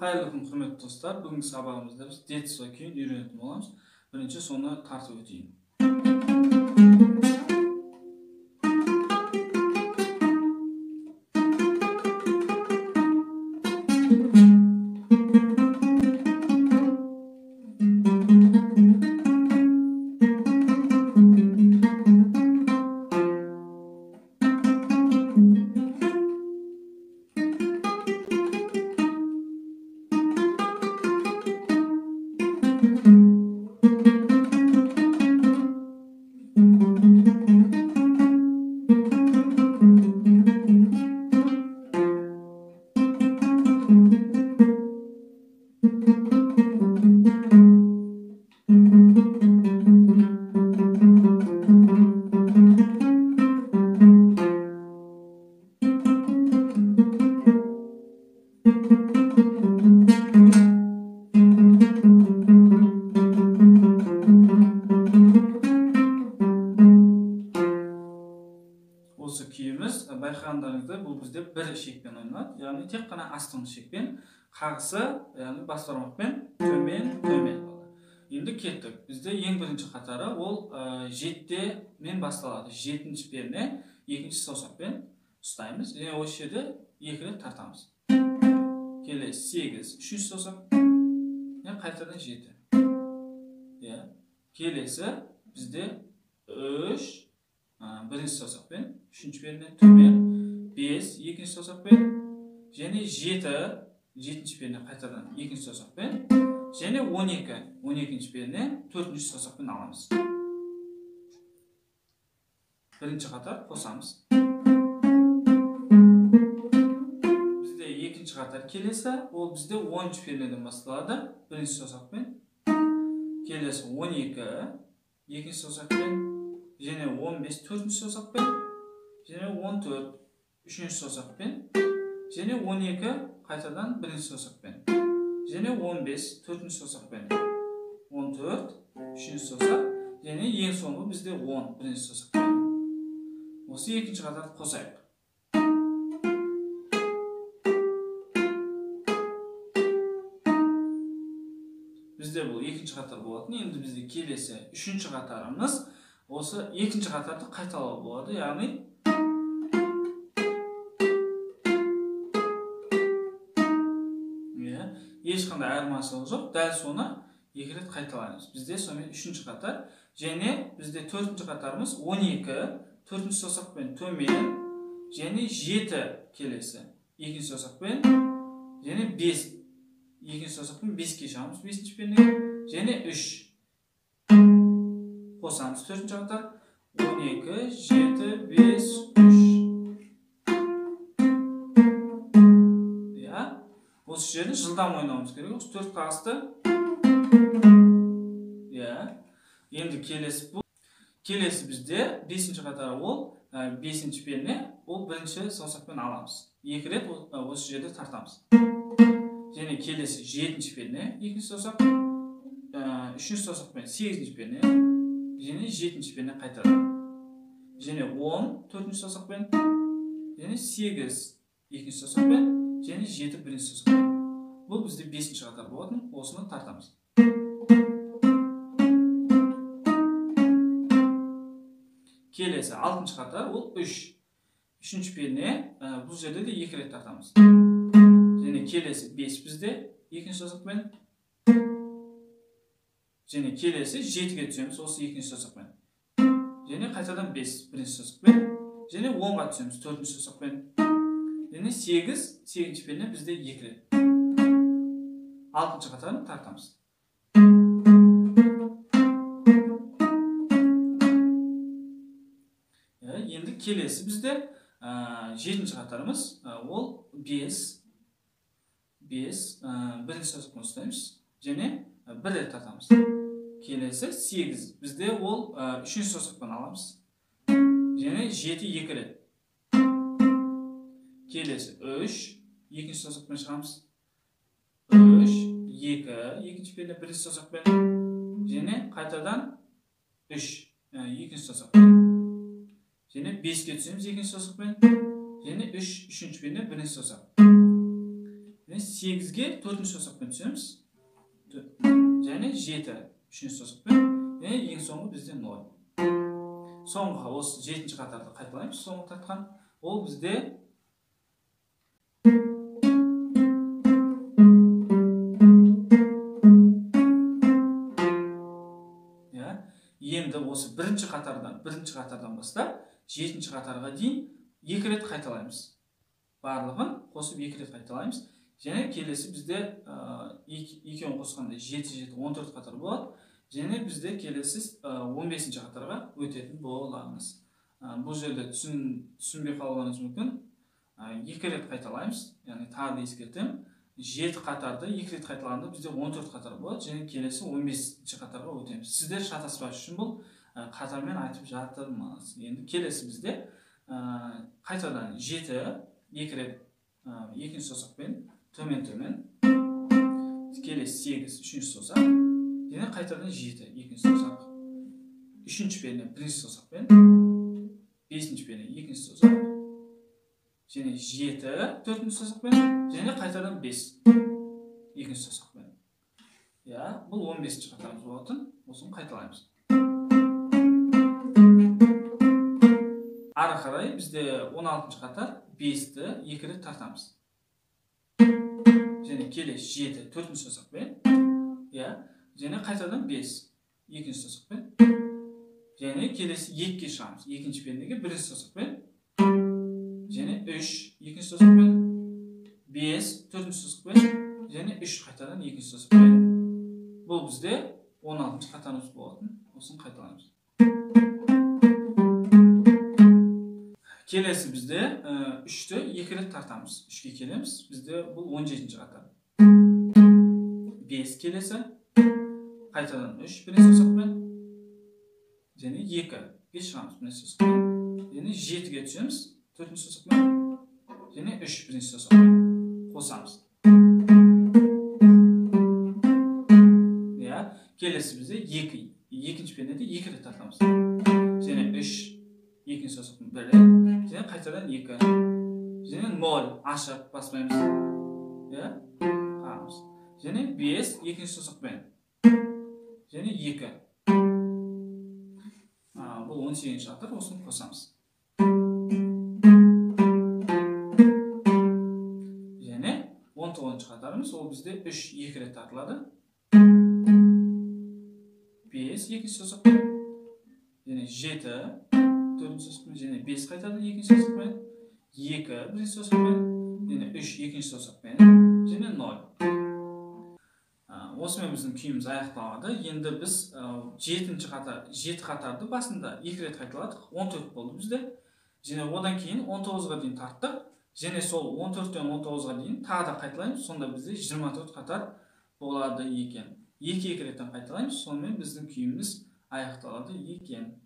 Xayrlı kun, hürmetli dostlar. Bugünkü sabahımızda biz det va kuyun үйrөнетін bolamыз. Birinchi sonu tartib o'tayım. Осы күйіміз байқағандарыңыздай бұл бізде бір шекпен ойналады. Яғни тек қана астыңғы шекпен, қағысы, яғни бас бармақпен төмен болады. Енді кеттік. Бізде ең бірінші қатары ол мен басталады. Жетінші перне екінші саусақпен ұстаймыз. Және осы жерде екі рет тартамыз. Келесі 8, үшінші саусақ. Қайтадан 7. Келесі бізде 3, birinci sosakpen, üçüncü perine tömen, 5, ikinci sosakpen, және 7, жетінші перне қайтадан екінші саусақпен, және 12, 12-ші перне төртінші саусақпен аламыз. Бірінші қатар қосамыз. Бізде екінші қатар келесі, ол бізде 10-ші пернеден басталады, бірінші саусақпен. Келесі 12, екінші саусақпен, және 15 төртінші саусақпен, және 14 үшінші саусақпен, және 12 қайтадан бірінші саусақпен, және 15 төртінші саусақпен, 14 үшінші саусақ, және ең соңғы бізде 10 бірінші саусақпен. Осы екінші қатарды қосайық. Бізде бұл екінші қатар болатын. Енді бізде келесі үшінші қатарымыз осы екінші қатарды қайталау болады. Яғни ешқандай айырмашылығы жоқ. Дәл соны екі рет қайталаймыз. Бізде сонымен үшінші қатар. Және бізде төртінші қатарымыз 12, төртінші саусақпен төмен, және 7 келесі. Екінші саусақпен, және 5. Екінші саусақпен 5-ке шығамыз. 5-ші пернеге, және 3. Қосамыз төртінші қатар. 12, 7, 5, 3. Осы жерін жылдам ойнауымыз керек. Осы төрт қағысты. Енді келесі бұл. Келесі бізде 5-ші қатары ол 5-ші перне. Ол бірінші саусақпен аламыз. Екі рет осы жерде тартамыз. Және келесі 7-ші перне. Екінші саусақ. Үшінші саусақпен 8-ші перне. Және 7-ші перне қайтадан. Және 10 төртінші саусақпен. Және 8 екінші саусақпен. Және 7 бірінші саусақпен. Бұл бізде 5-ші қатар болатын. Осыны тартамыз. Келесі 6-ші қатар ол 3. Үшінші перне. Бұл жерде де 2 рет тартамыз. Және келесі 5 бізде екінші саусақпен. Және келесі 7-ге түсеміз осы екінші саусақпен. Және қайтадан 5 бірінші саусақпен. Және 10-ға түсеміз төртінші саусақпен. Және 8-ші перне бізде 2 рет. 6-ші қатарын тартамыз. Енді келесі бізде 7-ші қатарымыз ол 5. Бірінші саусақпен ұстаймыз. Және 1 рет тартамыз. Келесі 8. Бізде ол 3-ші саусақпен аламыз. Және 7 2 рет. Келесі 3. Екінші саусақпен шығамыз. 3, 2. Екінші перне бірінші саусақпен. Және қайтадан 3. Екінші саусақпен. Және 5-ке түсеміз екінші саусақпен. Және 3, үшінші перне бірінші саусақ. 8-ге 4-ші саусақпен түсеміз. Және 7 3-ші саусақпен. Және ең соңғы бізде 0. Соңғы осы 7-ші қатарды қайталаймыз. Соңғы тартқан ол бізде енді осы бірінші қатардан бастап 7-ші қатарға дейін 2 рет қайталаймыз. Барлығын қосып 2 рет қайталаймыз. Және келесі бізде екеуін қосқанда 7 14 қатар болады. Және бізде келесі 15-ші қатарға өтетін боламыз. Бұл жерде түсінбей қалғаныңыз мүмкін. 2 рет қайталаймыз. Яғни тағы да ескертемін. 7 қатарды 2 рет қайталағанда бізде 14 қатар болады. Және келесі 15-ші қатарға өтеміз. Сіздер шатаспас үшін бұл қатармен айтып жатырмыз. Енді келесі бізде қайтадан 7 2 рет 2-ші саусақпен төмен. Келесі 8 3-ші саусақ. Және қайтадан 7 2-ші саусақ. 3-ші перне 1-ші саусақпен. 5-ші перне 2-ші саусақ. Және 7 4-ші саусақпен. Және қайтадан 5 2-ші саусақпен. Бұл 15-ші қатарымыз болатын. Осыны қайталаймыз. Ары қарай бізде 16-ші қатар 5-ті 2 рет тартамыз. Және келесі 7 4-ші саусақпен. Және қайтадан 5 2-ші саусақпен. Және келесі 2-ге шығамыз. 2-ші пернеге 1-ші саусақпен. Және 3 2-ші саусақпен. 5 4-ші саусақпен. Және 3 қайтадан 2-ші саусақпен. Бұл бізде 16-ші қатарымыз болатын. Осыны қайталаймыз. Келесі бізде 3-ті 2 рет тартамыз. 3-ге келеміз. Бізде бұл 17-ші қатар. 5 келесі. Қайтадан 3 1-ші саусақпен. Және 2-ге шығамыз 1-ші саусақпен. Және 7-ге түсеміз 4-ші саусақпен. Және 3 1-ші саусақпен. Қосамыз. Келесі бізде 2-ші пернеде 2 рет тартамыз. Және 3 2-ші саусақпен 1 рет. Және қайтадан 2. Және 0 ашық баспаймыз. Қарамыз. Және 5 2-ші саусақпен. Және 2. Бұл 18-ші қатар. Осыны қосамыз. Және 19-ші қатарымыз. Ол бізде 3 2 рет тартылады. 5 2-ші саусақпен. Және 7 4-ші саусақпен. Және 5 қайтадан 2-ші саусақпен. 2 1-ші саусақпен. Және 3 2-ші саусақпен. Және 0. Осымен біздің күйіміз аяқталады. Енді біз 7 қатарды басында 2 рет қайталадық. 14 болды бізде. Және одан кейін 19-ға дейін тарттық. Және сол 14-тен 19-ға дейін тағы да қайталаймыз. Сонда бізде 24 қатар болады екен. 2 реттен қайталаймыз. Сонымен біздің күйіміз аяқталады екен.